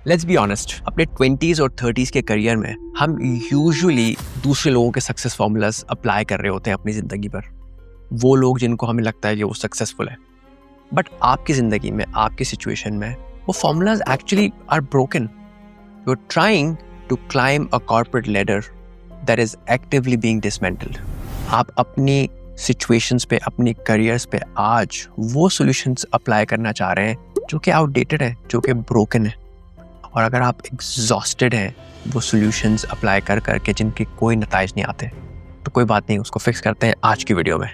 Let's be honest, अपने 20s और 30s के करियर में हम यूजुअली दूसरे लोगों के सक्सेस फॉर्मूलाज अप्लाई कर रहे होते हैं अपनी ज़िंदगी पर। वो लोग जिनको हमें लगता है कि वो सक्सेसफुल है, बट आपकी ज़िंदगी में, आपकी सिचुएशन में वो formulas actually are broken. You are trying to climb a corporate ladder that is actively being dismantled. आप अपनी सिचुएशंस पे, अपनी करियर्स पे आज वो सॉल्यूशंस अप्लाई करना चाह रहे हैं जो कि आउटडेटेड है, जो कि ब्रोकन है। और अगर आप एग्जॉस्टेड हैं वो सॉल्यूशंस अप्लाई कर करके जिनके कोई नताइज नहीं आते, तो कोई बात नहीं, उसको फिक्स करते हैं आज की वीडियो में।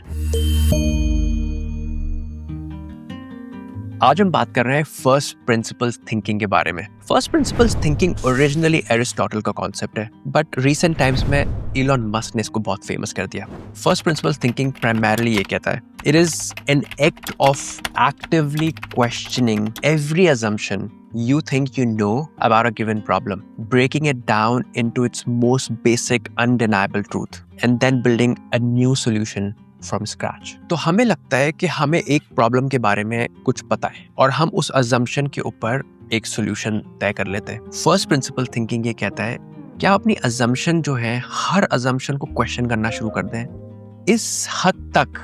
आज हम बात कर रहे हैं फर्स्ट प्रिंसिपल्स थिंकिंग के बारे में। First principles thinking originally Aristotle का कॉन्सेप्ट है, बट रिसेंट टाइम्स में इलॉन मस्क ने इसको बहुत फेमस कर दिया। फर्स्ट प्रिंसिपल्स थिंकिंग प्राइमरीली ये कहता है, it is an act of actively questioning every assumption you think you know about a given problem, breaking it down into its most basic undeniable truth, and then building a new solution from scratch. तो हमें लगता है कि हमें एक problem के बारे में कुछ पता है और हम उस assumption के ऊपर एक solution तय कर लेते हैं। फर्स्ट प्रिंसिपल थिंकिंग ये कहता है कि आप अपनी assumption जो है, हर assumption को क्वेश्चन करना शुरू कर दें इस हद तक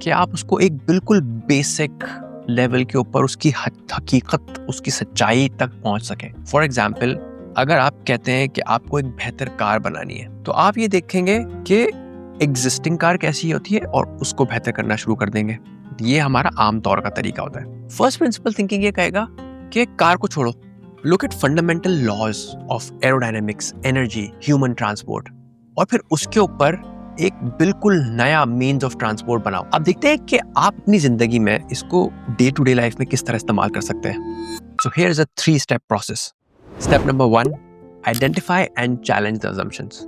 कि आप उसको एक बिल्कुल बेसिक लेवल के ऊपर उसकी हकीकत, उसकी सच्चाई तक पहुंच सके। फॉर एग्जाम्पल, अगर आप कहते हैं कि आपको एक बेहतर कार बनानी है, तो आप ये देखेंगे कि एग्जिस्टिंग कार कैसी होती है और उसको बेहतर करना शुरू कर देंगे। ये हमारा आम तौर का तरीका होता है। फर्स्ट प्रिंसिपल थिंकिंग ये कहेगा कि कार को छोड़ो, look at fundamental laws of aerodynamics, energy, human transport, और फिर उसके ऊपर एक बिल्कुल नया मीन्स ऑफ ट्रांसपोर्ट बनाओ। अब देखते हैं कि आप अपनी जिंदगी में इसको डे टू डे लाइफ में किस तरह इस्तेमाल कर सकते हैं। So here is a 3-step process. Step number 1, identify and challenge the assumptions.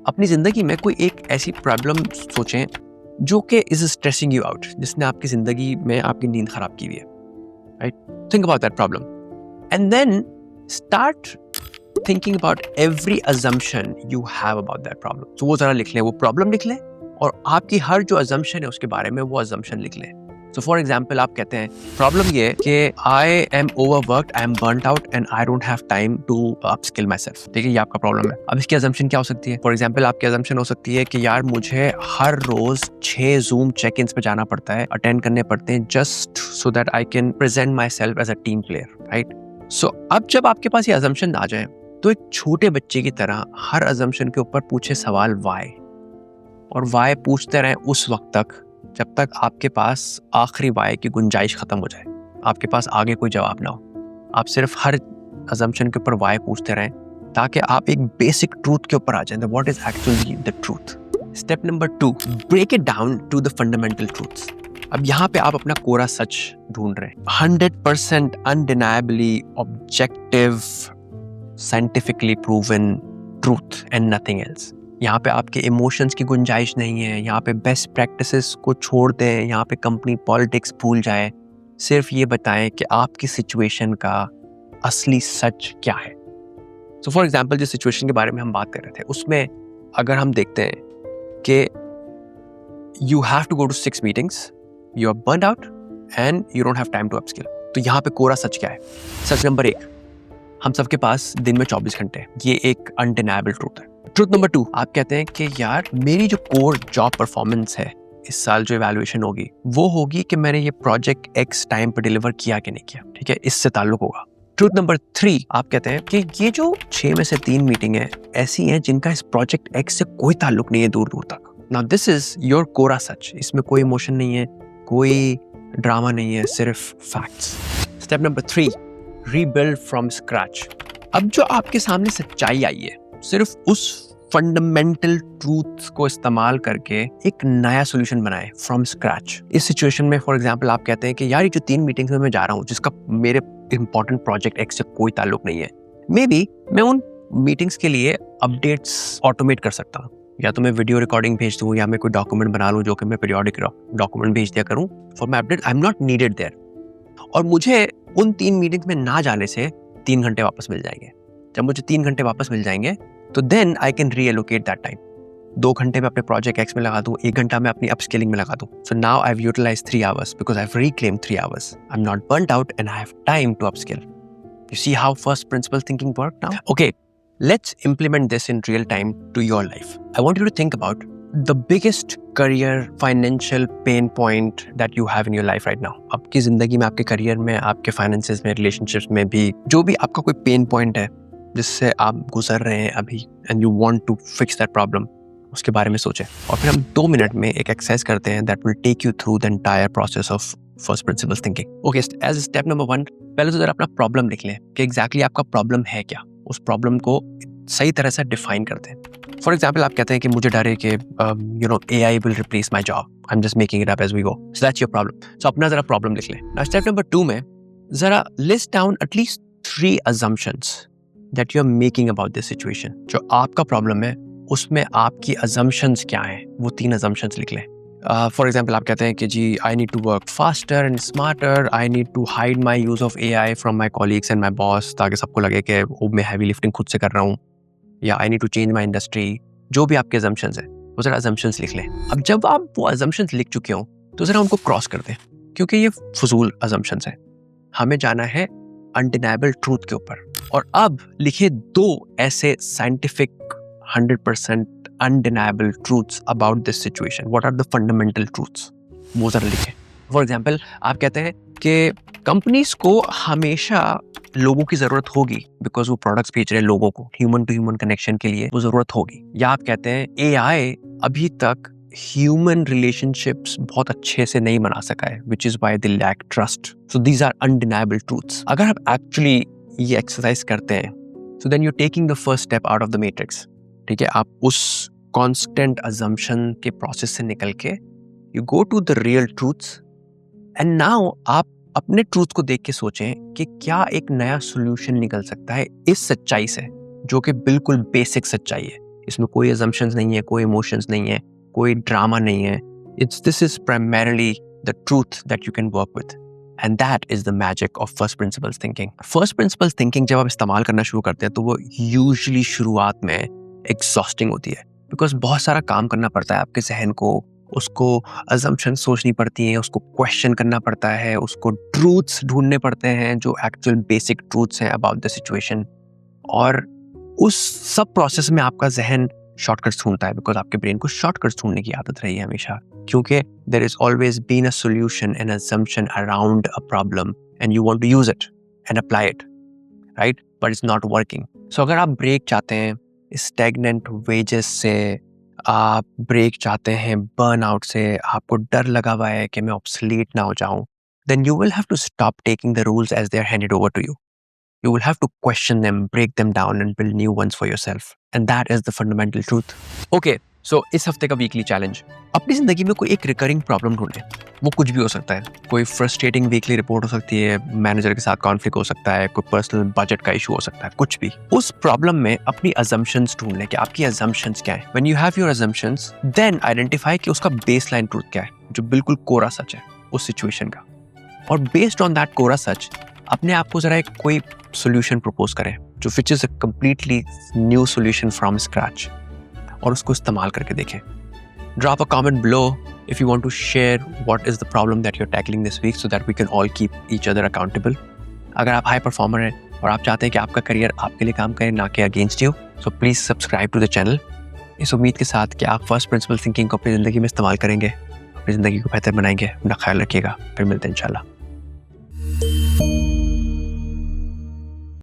अपनी जिंदगी में कोई एक ऐसी प्रॉब्लम सोचें जो कि इज स्ट्रेसिंग यू आउट, जिसने आपकी जिंदगी में आपकी नींद खराब की हुई है, right? Think about that problem and then start thinking about every assumption you have about that problem. So वो जरा लिख लें, वो प्रॉब्लम लिख लें और आपकी हर जो assumption है उसके बारे में वो assumption लिख लें। So for example, आप कहते हैं प्रॉब्लम ये कि I am overworked, I am burnt out and I don't have time to upskill myself। ठीक है, ये आपका प्रॉब्लम है। अब इसकी assumption क्या हो सकती है? For example, आपकी assumption हो सकती है कि यार मुझे हर रोज 6 Zoom check-ins पे जाना पड़ता है, अटेंड करने पड़ते हैं just so that I can present myself as a team player, right? So अब जब आपके पास ये assumption आ जाए, तो एक छोटे बच्चे की तरह हर assumption के ऊपर पूछे सवाल why, और why पूछते रहें उस वक्त तक जब तक आपके पास आखिरी why की गुंजाइश खत्म हो जाए, आपके पास आगे कोई जवाब ना हो। आप सिर्फ हर assumption के ऊपर why पूछते रहें ताकि आप एक बेसिक ट्रूथ के ऊपर आ जाएं, what is actually the truth. Step number 2, break it down to the fundamental truths. अब यहाँ पे आप अपना कोरा सच ढूंढ रहे हैं, 100% undeniably objective, scientifically proven truth and nothing else. यहाँ पे आपके इमोशंस की गुंजाइश नहीं है, यहाँ पे बेस्ट प्रैक्टिसेस को छोड़ दें, यहाँ पे कंपनी पॉलिटिक्स भूल जाए, सिर्फ ये बताएं कि आपकी सिचुएशन का असली सच क्या है। सो फॉर एग्जाम्पल, जिस सिचुएशन के बारे में हम बात कर रहे थे उसमें अगर हम देखते हैं कि you have to go to 6 meetings, you are burned out and you don't have time to upskill, तो यहाँ पे कोरा सच क्या है? सच नंबर 1, हम सबके पास दिन में 24 घंटे हैं। ये एक अनडिनायबल ट्रूथ है। ट्रूथ नंबर 2, आप कहते हैं कि यार मेरी जो कोर जॉब परफॉर्मेंस है, इस साल जो इवैल्यूएशन होगी वो होगी कि मैंने ये प्रोजेक्ट X टाइम पर डिलीवर किया कि नहीं किया, ठीक है, इससे ताल्लुक होगा। ट्रूथ नंबर 3, आप कहते हैं कि ये जो 6 में से 3 मीटिंग है ऐसी हैं जिनका इस प्रोजेक्ट X से कोई ताल्लुक नहीं है दूर दूर तक। नाउ दिस इज योर कोरा सच, इसमें कोई इमोशन नहीं है, कोई ड्रामा नहीं है, सिर्फ facts. Step number 3, rebuild from scratch. अब जो आपके सामने सच्चाई आई है, सिर्फ उस फंडामेंटल ट्रूथ को इस्तेमाल करके एक नया सॉल्यूशन बनाए फ्रॉम स्क्रैच। इस सिचुएशन में फॉर एग्जांपल आप कहते हैं कि यार ये जो 3 मीटिंग्स में मैं जा रहा हूँ जिसका मेरे इंपॉर्टेंट प्रोजेक्ट X से कोई ताल्लुक नहीं है, मे बी मैं उन मीटिंग्स के लिए अपडेट्स ऑटोमेट कर सकता हूँ, या तो मैं वीडियो रिकॉर्डिंग भेज दूँ या मैं कोई डॉक्यूमेंट बना लूँ जो कि मैं पीरियोडिक डॉक्यूमेंट भेज दिया करूँ for my update. I am not needed there, और मुझे उन 3 मीटिंग्स में ना जाने से 3 घंटे वापस मिल जाएंगे। जब मुझे 3 घंटे वापस मिल जाएंगे तो then I can reallocate that time. 2 घंटे में अपने प्रोजेक्ट X में लगा दूं, 1 घंटा मैं अपनी अपस्किलिंग में लगा दूं। So now I have utilised 3 hours because I have reclaimed 3 hours. I'm not burnt out and I have time to upskill. You see how first principle thinking work now? Okay, let's implement this in real time to your life. I want you to think about the biggest career financial pain point that you have in your life right now. आपकी जिंदगी में, आपके career में, आपके finances में, relationships में भी जो भी आपका कोई पेन पॉइंट है जिससे आप गुजर रहे हैं अभी, and you want to fix that problem, उसके बारे में सोचें। और फिर हम 2 मिनट में एक एक्सरसाइज करते हैं that will take you through the entire process of first principles thinking. Okay, as step number 1, पहले तो जरा अपना प्रॉब्लम लिख लें कि एग्जैक्टली आपका प्रॉब्लम है क्या। उस प्रॉब्लम को सही तरह से डिफाइन करते हैं। फॉर एग्जाम्पल, आप कहते हैं कि मुझे डर है कि AI will replace my job. I'm just making it up as we go. So that's your problem. So अपना जरा प्रॉब्लम लिख लें। Now step number 2 में जरा list down at least 3 assumptions that you're making about this situation. जो आपका problem है उसमें आपकी assumptions क्या हैं, वो 3 assumptions लिख लें। फॉर एग्जाम्पल, आप कहते हैं कि जी I need to work faster and smarter, I need to hide my use of AI from my colleagues and my boss, ताकि सबको लगे कि मैं हैवी लिफ्टिंग खुद से कर रहा हूँ, या I need to change my industry. जो भी आपके assumptions हैं वो जरा assumptions लिख लें। अब जब आप वो assumptions लिख चुके हो तो जरा उनको क्रॉस कर दें, क्योंकि ये फजूल assumptions हैं। हमें जाना है अनडिनाइबल ट्रूथ के ऊपर। और अब लिखिए 2 ऐसे scientific 100% undeniable truths about this situation. What are the fundamental truths? वो जरा लिखें। फॉर एग्जाम्पल, आप कहते हैं कि कंपनीज को हमेशा लोगों की जरूरत होगी, बिकॉज वो प्रोडक्ट्स बेच रहे हैं लोगों को, ह्यूमन टू ह्यूमन कनेक्शन के लिए वो जरूरत होगी। या आप कहते हैं AI अभी तक ह्यूमन रिलेशनशिप्स बहुत अच्छे से नहीं बना सका है, which is why they lack trust. So these are undeniable truths. अगर आप एक्चुअली ये एक्सरसाइज करते हैं, so then you taking the first step out of the matrix. ठीक है, आप उस कांस्टेंट अजम्पशन के प्रोसेस से निकल के you go to the real truths, and now आप अपने ट्रूथ को देख के सोचें कि क्या एक नया सोल्यूशन निकल सकता है इस सच्चाई से, जो कि बिल्कुल बेसिक सच्चाई है। इसमें कोई अजम्पशंस नहीं है, कोई इमोशंस नहीं है, कोई ड्रामा नहीं है। This is primarily the truth that you can work with, and that is the magic of first principles thinking. First principles thinking जब आप इस्तेमाल करना शुरू करते हैं तो वो यूजुअली शुरुआत में एग्जॉस्टिंग होती है, बिकॉज बहुत सारा काम करना पड़ता है आपके जहन को, उसको अजम्पशन सोचनी पड़ती है, उसको क्वेश्चन करना पड़ता है, उसको ट्रूथ्स ढूंढने पड़ते हैं जो एक्चुअल बेसिक ट्रूथ्स हैं अबाउट द सिचुएशन। और उस सब प्रोसेस में आपका जहन शॉर्टकट्स ढूंढता है, बिकॉज आपके ब्रेन को शॉर्टकट्स ढूंढने की आदत रही है हमेशा, क्योंकि there is always been a solution and assumption around a problem and you want to use it and apply it, right, but it's not working. So अगर आप ब्रेक चाहते हैं स्टैग्नेंट वेजेस से, आप ब्रेक चाहते हैं बर्नआउट से, आपको डर लगा हुआ है कि मैं ऑब्सोलीट ना हो जाऊं, then you will have to stop taking the rules as they are handed over to you. You will have to question them, break them down and build new ones for yourself. And that is the fundamental truth. Okay, so इस हफ्ते का weekly challenge, अपनी जिंदगी में कोई एक recurring problem ढूंढें। वो कुछ भी हो सकता है, कोई फ्रस्ट्रेटिंग वीकली रिपोर्ट हो सकती है, मैनेजर के साथ कॉन्फ्लिक्ट हो सकता है, कोई पर्सनल बजट का इशू हो सकता है, कुछ भी। उस प्रॉब्लम में अपनी assumptions ढूंढ लें कि आपकी assumptions क्या है। When you have your assumptions, then identify कि उसका baseline truth क्या है, जो बिल्कुल कोरा सच है उस सिचुएशन का। और बेस्ड ऑन दैट कोरा सच अपने आप को जरा एक कोई सोल्यूशन प्रपोज करें जो which is a completely new solution from scratch, और उसको इस्तेमाल करके देखें। Drop a comment below if you want to share what is the problem that you're tackling this week so that we can all keep each other accountable. अगर आप high performer हैं और आप चाहते हैं कि आपका करियर आपके लिए काम करे, ना कि against you, so please subscribe to the channel, इस उम्मीद के साथ कि आप फर्स्ट प्रिंसिपल थिंकिंग को अपनी ज़िंदगी में इस्तेमाल करेंगे, अपनी ज़िंदगी को बेहतर बनाएंगे। अपना ख्याल रखिएगा, फिर मिलते हैं इंशाल्लाह।